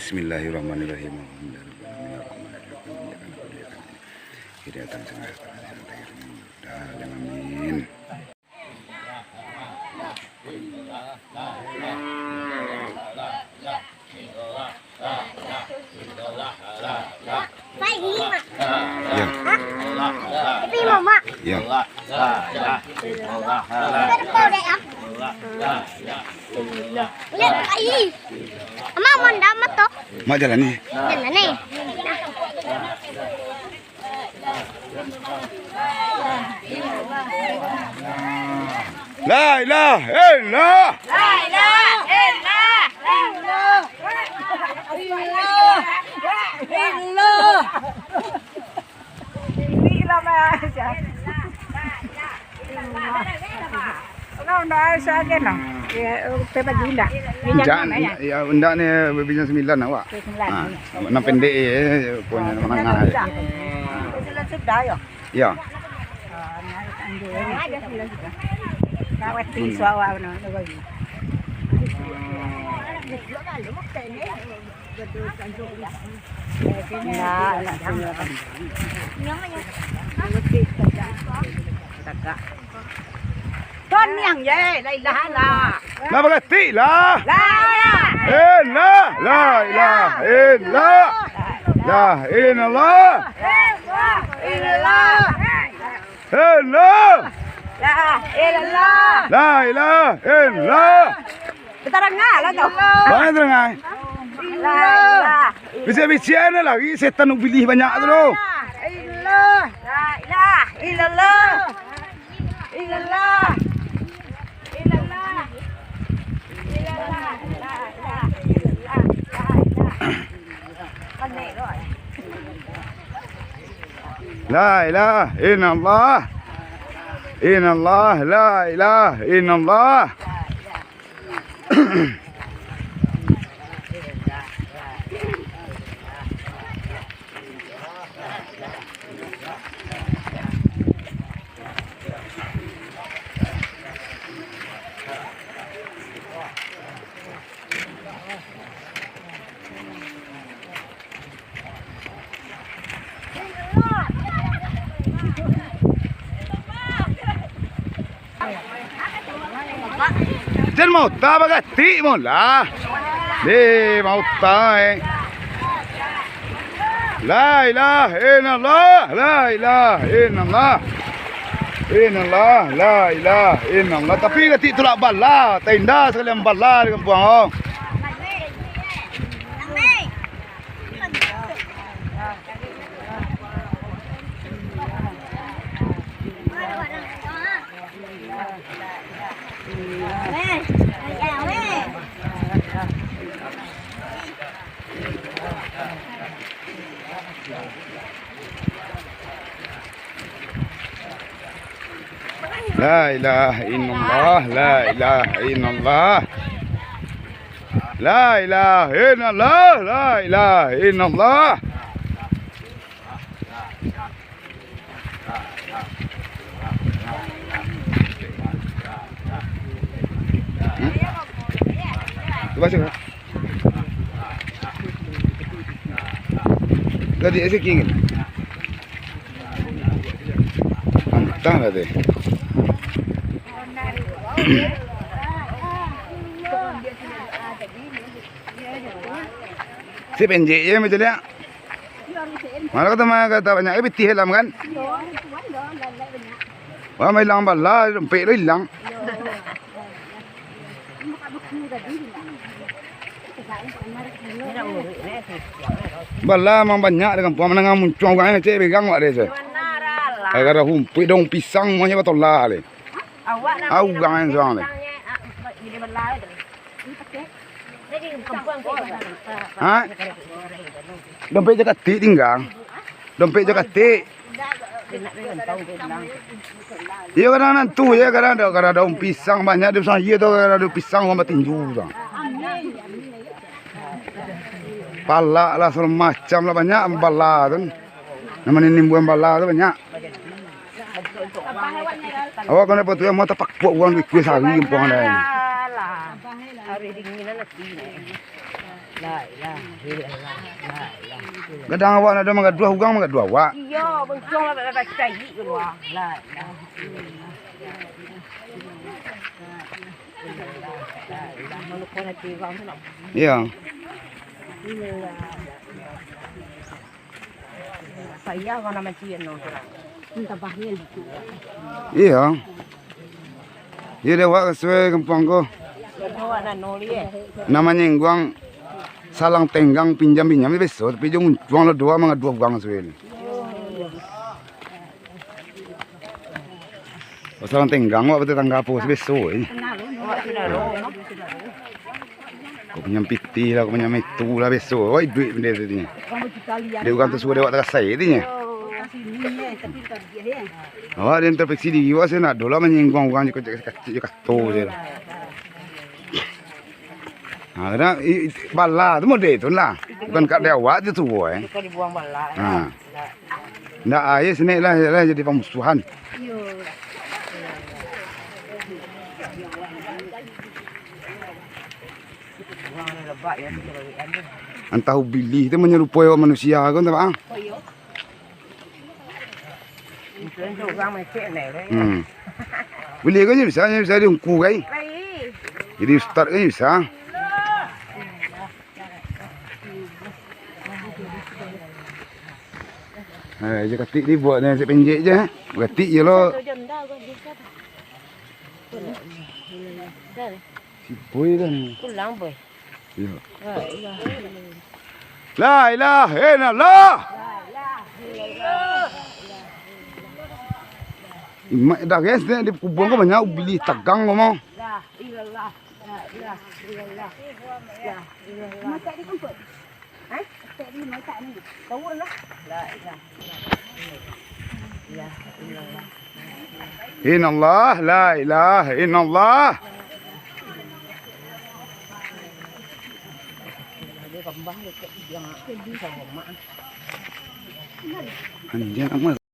Bismillahirrahmanirrahim. Amin. Tapi mama. Ya. Lihat kai. Ama manda mato. Mak jalan ni. Jalan ni. La ilaha illallah. La ilaha illallah. Enggak ni bintang 9 awak. Nama pendek punya menengah. Ya. Con yang ye, la ilaha la. La berarti lah. La Illallah. La ilaha illallah. La illallah. ilallah. Illallah. La ilallah. La ilaha illallah. Kita dengar lah tu. Banyak dengar. La ilallah. Bisa-bisa ni lagi setan nak pilih banyak tu. Ilallah. La ilaha illallah. Ilallah. La ilaha illallah. Illallah. La ilaha illallah. Jangan mau tak bagati mo lah. Di mau tak. La ilaha illallah. La ilaha illallah. Illallah. La ilaha illallah. Tapi gati tulak bala, tenda sekalian bala di kampung hong. La ilaha illallah. La ilaha illallah. La ilaha illallah. La ilaha illallah. Baca. Gadi ese king. Antah lah deh. Si pendek je macam ni. Malah kata banyak piti hilang kan? Wah, mai hilang bala, dompet lo hilang. Bala memang banyak dengan puan menengah muncul kan cek pegang wak dia cek. Agar humpit dong pisang semuanya betul lah le. Awak gang yang le. Ha? Dompet je katik tinggal. Dompet je katik. Iya kadang nantu ya kadang ada daun pisang banyak di sana. Iya tu kadang ada pisang orang bertinju tu. Pala lah segala macam lah banyak bala tu. Namanya nimbuan bala tu banyak. Awak kena apa tu yang mau tapak buat uang di kuih sari puang dah. Hari dinginan lagi ni. La ilaha Kadang awak ada makan dua ugang makan dua awak. Iya, bencong lah tak cai ke luar. La ilaha Iya. Saya kan nama cian no. Minta bahnya itu. Iya. Iya dia awak sesuai kampung ko. Awak nak noli Namanya ingguang salang tenggang pinjam besok tapi jong uang lo dua mangga dua uang sesuai. Salang tenggang awak betul tangga apa besok ini. Kau punya piti lah, kau punya itu lah besok. Oi duit benda tu ni. Dia bukan tu suruh dia awak tak saya tu ni. Awak dia interpeksi diri awak saya nak dola menyinggung orang je kacau je lah. Ha, kena bala tu model tu lah. Bukan kat dia awak tu suruh Bukan dibuang bala. Ha. Ndak air sini lah jadi pemusuhan. Entah ubili itu menyerupai orang manusia kan tak bang? Boleh kan bisa diungku kan? Jadi ustaz kan bisa. Dia katik dia buat ni pendek je. Katik je lo. Sipoi kan. Pulang boy. Ya. La ilaha illallah. Imak dah guys di kubur ko banyak ubili tagang ngomong. La ilallah. La ilaha illallah. La ilallah. Masak di kumpul. Eh? Tak di masak ni. Tahu lah. La ilaha illallah. Inallah la ilaha illallah. Dia kembang dekat yang sama mak. Anjing amat.